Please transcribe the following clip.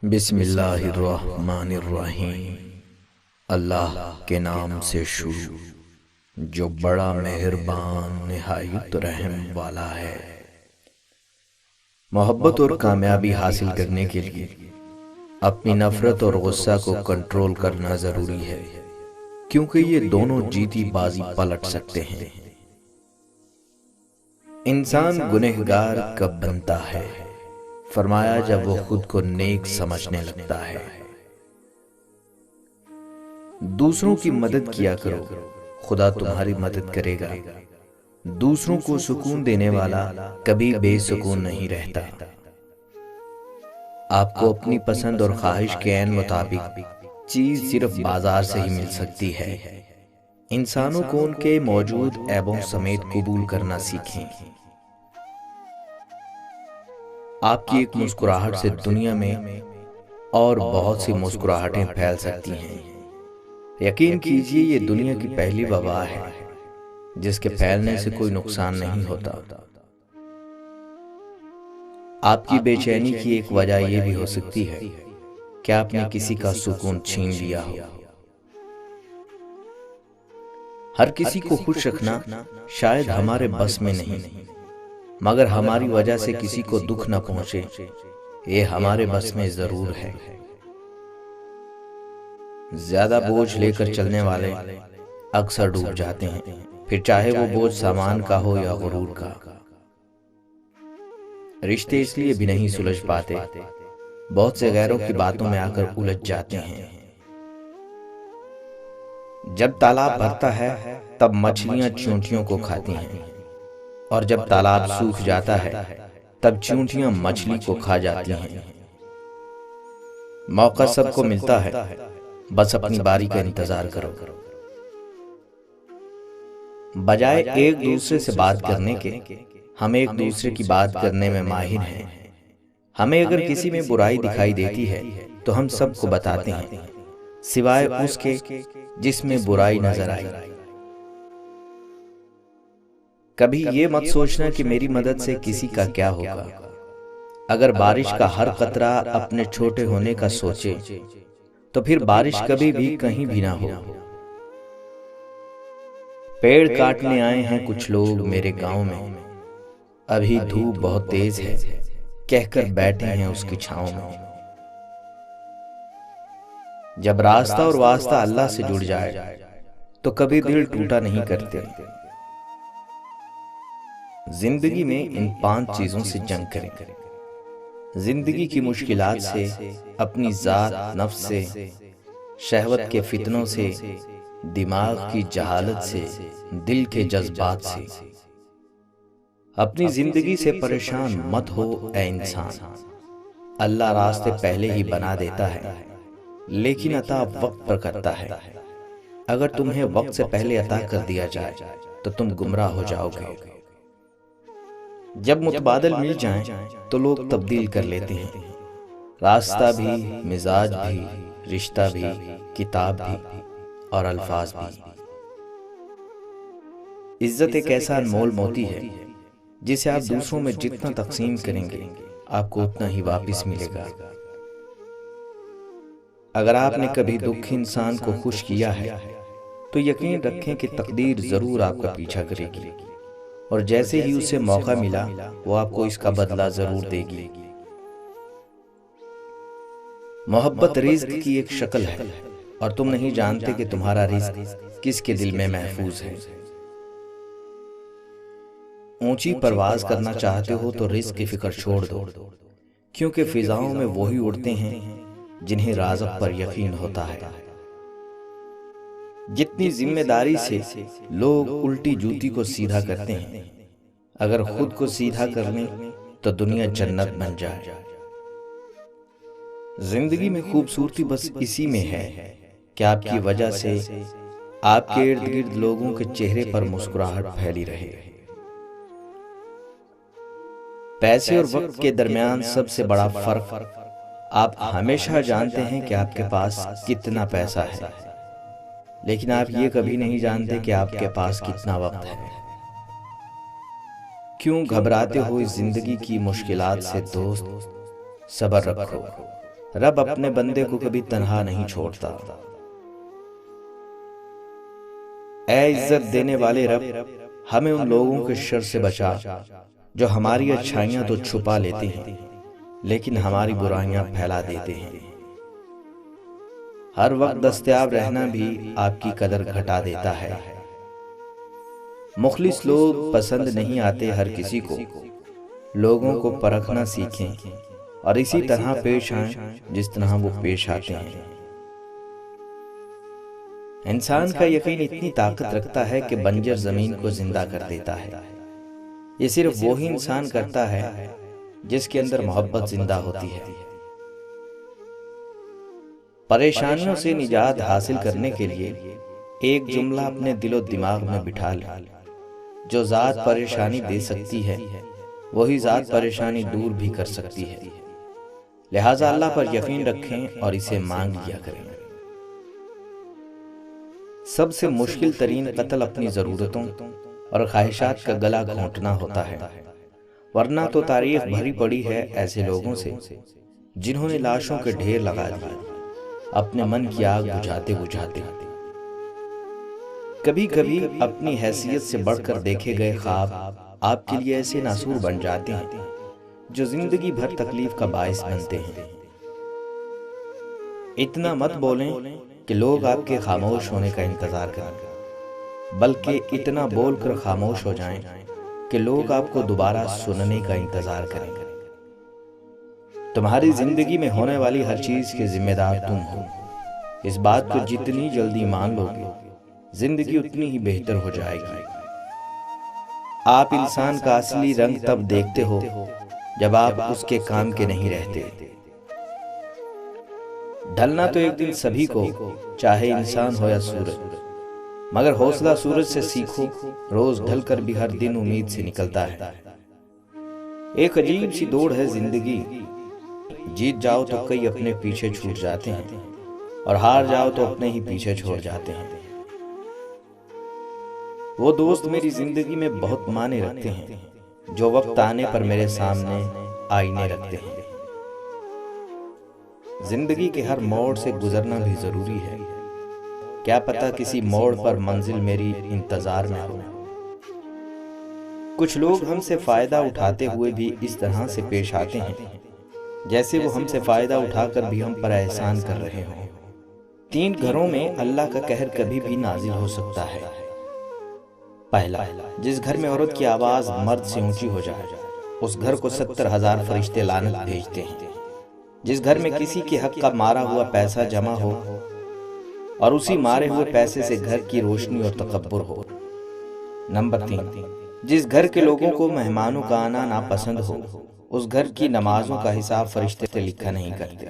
بسم اللہ الرحمن الرحیم۔ اللہ کے نام سے شروع جو بڑا مہربان نہایت رحم والا ہے۔ محبت اور کامیابی حاصل کرنے کے لیے اپنی نفرت اور غصہ کو کنٹرول کرنا ضروری ہے، کیونکہ یہ دونوں جیتی بازی پلٹ سکتے ہیں۔ انسان گنہگار کب بنتا ہے؟ فرمایا جب وہ خود کو نیک سمجھنے لگتا ہے۔ دوسروں کی مدد کیا کرو، خدا تمہاری مدد کرے گا۔ دوسروں کو سکون دینے والا کبھی بے سکون نہیں رہتا۔ آپ کو اپنی پسند اور خواہش کے عین مطابق چیز صرف بازار سے ہی مل سکتی ہے۔ انسانوں کو ان کے موجود عیبوں سمیت قبول کرنا سیکھیں۔ آپ کی ایک مسکراہٹ سے دنیا میں اور بہت سی مسکراہٹیں پھیل سکتی ہیں۔ یقین کیجئے یہ دنیا کی پہلی وبا ہے جس کے پھیلنے سے کوئی نقصان نہیں ہوتا۔ آپ کی بے چینی کی ایک وجہ یہ بھی ہو سکتی ہے کہ آپ نے کسی کا سکون چھین لیا ہو۔ ہر کسی کو خوش رکھنا شاید ہمارے بس میں نہیں، مگر ہماری وجہ سے کسی کو دکھ نہ پہنچے یہ ہمارے بس میں ضرور ہے۔ زیادہ بوجھ لے کر چلنے والے اکثر ڈوب جاتے ہیں، پھر چاہے وہ بوجھ سامان کا ہو یا غرور کا۔ رشتے اس لیے بھی نہیں سلجھ پاتے، بہت سے غیروں کی باتوں میں آ کر الجھ جاتے ہیں۔ جب تالاب بھرتا ہے تب مچھلیاں چیونٹیوں کو کھاتی ہیں، اور جب تالاب سوکھ جاتا ہے تب چیونٹیاں مچھلی کو کھا جاتی ہیں۔ موقع سب کو ملتا ہے، بس اپنی باری کا انتظار کرو۔ بجائے ایک دوسرے سے بات کرنے کے ہم ایک دوسرے کی بات کرنے میں ماہر ہیں۔ ہمیں اگر کسی میں برائی دکھائی دیتی ہے تو ہم سب کو بتاتے ہیں، سوائے اس کے جس میں برائی نظر آئی۔ کبھی یہ مت سوچنا کہ میری مدد سے کسی کا کیا ہوگا۔ اگر بارش کا ہر قطرہ اپنے چھوٹے ہونے کا سوچے تو پھر بارش کبھی بھی کہیں بھی نہ ہو۔ پیڑ کاٹنے آئے ہیں کچھ لوگ میرے گاؤں میں، ابھی دھوپ بہت تیز ہے کہہ کر بیٹھے ہیں اس کی چھاؤں میں۔ جب راستہ اور واسطہ اللہ سے جڑ جائے تو کبھی دل ٹوٹا نہیں کرتے۔ زندگی میں ان 5 چیزوں سے جنگ کریں۔ زندگی کی مشکلات سے، اپنی ذات نفس سے، شہوت کے فتنوں سے، دماغ کی جہالت سے، دل کے جذبات سے۔ اپنی زندگی سے پریشان مت ہو اے انسان، اللہ راستے پہلے ہی بنا دیتا ہے لیکن عطا وقت پر کرتا ہے۔ اگر تمہیں وقت سے پہلے عطا کر دیا جائے تو تم گمراہ ہو جاؤ گے۔ جب متبادل مل جائیں تو لوگ تبدیل کر لیتے ہیں، راستہ بھی، مزاج بھی، رشتہ بھی، کتاب بھی اور الفاظ بھی۔ عزت ایک ایسا انمول موتی ہے جسے آپ دوسروں میں جتنا تقسیم کریں گے آپ کو اتنا ہی واپس ملے گا۔ اگر آپ نے کبھی دکھی انسان کو خوش کیا ہے تو یقین رکھیں کہ تقدیر ضرور آپ کا پیچھا کرے گی، اور جیسے ہی اسے موقع ملا وہ آپ کو اس کا بدلہ ضرور دے گی۔ محبت رزق کی ایک شکل ہے اور تم نہیں جانتے کہ تمہارا رزق کس کے دل میں محفوظ ہے۔ اونچی پرواز کرنا چاہتے ہو تو رزق کی فکر چھوڑ دو، کیونکہ فضاؤں میں وہی اڑتے ہیں جنہیں رازق پر یقین ہوتا ہے۔ جتنی ذمہ داری سے لوگ الٹی جوتی کو سیدھا کرتے ہیں، اگر خود کو سیدھا کر لیں تو دنیا جنت بن جائے۔ زندگی میں خوبصورتی بس اسی میں ہے کہ آپ کی وجہ سے آپ کے ارد گرد لوگوں کے چہرے پر مسکراہٹ پھیلی رہے۔ پیسے اور وقت کے درمیان سب سے بڑا فرق آپ ہمیشہ جانتے ہیں کہ آپ کے پاس کتنا پیسہ ہے، لیکن آپ یہ کبھی نہیں جانتے کہ آپ کے پاس کتنا وقت ہے۔ کیوں گھبراتے ہو اس زندگی کی مشکلات سے دوست؟ صبر رکھو، رب اپنے بندے کو کبھی تنہا نہیں چھوڑتا۔ اے عزت دینے والے رب، ہمیں ان لوگوں کے شر سے بچا جو ہماری اچھائیاں تو چھپا لیتے ہیں لیکن ہماری برائیاں پھیلا دیتے ہیں۔ ہر وقت دستیاب رہنا بھی آپ کی قدر گھٹا دیتا ہے۔ مخلص لوگ پسند نہیں آتے ہر کسی کو، لوگوں کو پرکھنا سیکھیں اور اسی طرح پیش آئیں جس طرح وہ پیش آتے ہیں۔ انسان کا یقین اتنی طاقت رکھتا ہے کہ بنجر زمین کو زندہ کر دیتا ہے۔ یہ صرف وہی انسان کرتا ہے جس کے اندر محبت زندہ ہوتی ہے۔ پریشانیوں سے نجات حاصل کرنے کے لیے ایک جملہ اپنے دل و دماغ میں بٹھا لیں، جو ذات پریشانی دے سکتی ہے وہی ذات پریشانی دور بھی کر سکتی ہے، لہٰذا اللہ پر یقین رکھیں اور اسے مانگ لیا کریں۔ سب سے مشکل ترین قتل اپنی ضرورتوں اور خواہشات کا گلا گھونٹنا ہوتا ہے، ورنہ تو تاریخ بھری پڑی ہے ایسے لوگوں سے جنہوں نے لاشوں کے ڈھیر لگا دیے اپنے من کی آگ بجھاتے بجھاتے۔ کبھی کبھی اپنی حیثیت سے بڑھ کر دیکھے گئے خواب آپ کے لیے ایسے ناسور بن جاتے ہیں جو زندگی بھر تکلیف کا باعث بنتے ہیں۔ اتنا مت بولیں کہ لوگ آپ کے خاموش ہونے کا انتظار کریں، بلکہ اتنا بول کر خاموش ہو جائیں کہ لوگ آپ کو دوبارہ سننے کا انتظار کریں۔ تمہاری زندگی میں ہونے والی ہر چیز کے ذمہ دار تم ہو۔ اس بات کو جتنی جلدی مان لو گے زندگی اتنی ہی بہتر ہو جائے گی۔ آپ انسان کا اصلی رنگ تب دیکھتے ہو جب آپ اس کے کام کے نہیں رہتے۔ ڈھلنا تو ایک دن سبھی کو، چاہے انسان ہو یا سورج، مگر حوصلہ سورج سے سیکھو، روز ڈھل کر بھی ہر دن امید سے نکلتا ہے۔ ایک عجیب سی دوڑ ہے زندگی، جیت جاؤ تو کئی اپنے پیچھے چھوٹ جاتے ہیں اور ہار جاؤ تو اپنے ہی پیچھے چھوڑ جاتے ہیں۔ وہ دوست میری زندگی میں بہت معنی رکھتے ہیں جو وقت آنے پر میرے سامنے آئینے رکھتے ہیں۔ زندگی کے ہر موڑ سے گزرنا بھی ضروری ہے، کیا پتہ کسی موڑ پر منزل میری انتظار میں ہو۔ کچھ لوگ ہم سے فائدہ اٹھاتے ہوئے بھی اس طرح سے پیش آتے ہیں جیسے وہ ہم سے فائدہ اٹھا کر بھی ہم پر احسان کر رہے ہوں۔ 3 گھروں میں اللہ کا قہر کبھی بھی نازل ہو سکتا ہے۔ پہلا، جس گھر میں عورت کی آواز مرد سے اونچی ہو جائے اس گھر کو 70,000 فرشتے لعنت بھیجتے ہیں۔ جس گھر میں کسی کے حق کا مارا ہوا پیسہ جمع ہو اور اسی مارے ہوئے پیسے سے گھر کی روشنی اور تکبر ہو۔ نمبر 3، جس گھر کے لوگوں کو مہمانوں کا آنا ناپسند ہو اس گھر کی نمازوں کا حساب فرشتے لکھا نہیں کرتے۔